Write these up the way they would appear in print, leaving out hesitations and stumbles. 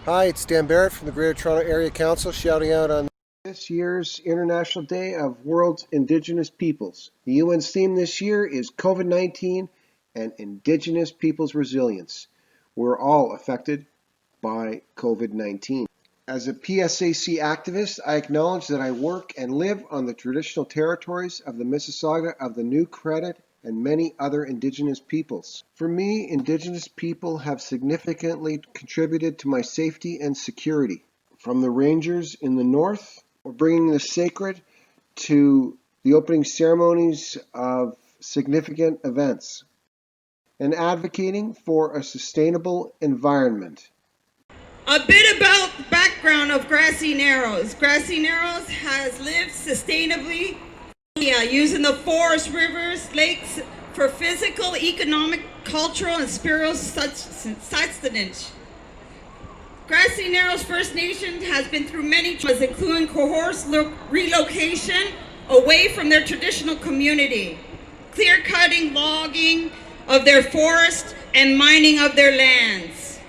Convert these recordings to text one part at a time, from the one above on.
Hi, it's Dan Barrett from the Greater Toronto Area Council shouting out on this year's International Day of World's Indigenous Peoples. The UN's theme this year is COVID-19 and Indigenous Peoples Resilience. We're all affected by COVID-19. As a PSAC activist, I acknowledge that I work and live on the traditional territories of the Mississauga of the New Credit and many other Indigenous peoples. For me, Indigenous people have significantly contributed to my safety and security. From the Rangers in the north, or bringing the sacred to the opening ceremonies of significant events, and advocating for a sustainable environment. A bit about the background of Grassy Narrows. Grassy Narrows has lived sustainably using the forests, rivers, lakes for physical, economic, cultural, and spiritual sustenance. Grassy Narrows First Nation has been through many changes, including coerced relocation away from their traditional community, clear-cutting, logging of their forests, and mining of their lands.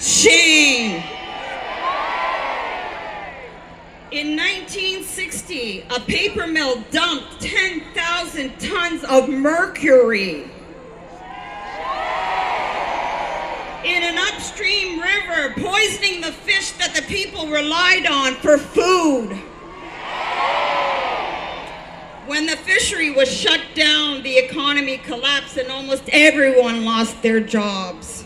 Shame! In 1960, a paper mill dumped 10,000 tons of mercury in an upstream river, poisoning the fish that the people relied on for food. When the fishery was shut down, the economy collapsed and almost everyone lost their jobs.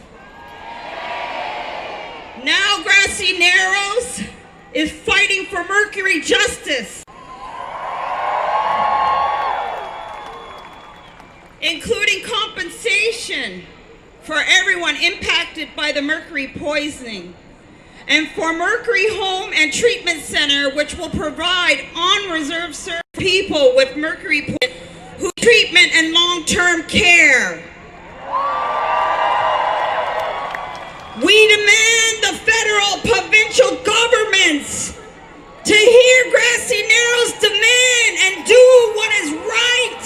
Now Grassy Narrows is fighting for mercury justice, including compensation for everyone impacted by the mercury poisoning, and for Mercury Home and Treatment Center, which will provide on-reserve service for people with mercury poisoning who treatment and long-term care. We demand the federal, provincial governments to hear Grassy Narrows' demand and do what is right.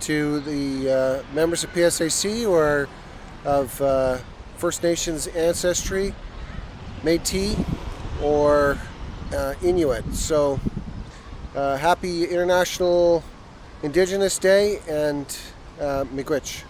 to the members of PSAC or of First Nations ancestry, Métis, or Inuit. So happy International Indigenous Day and miigwech.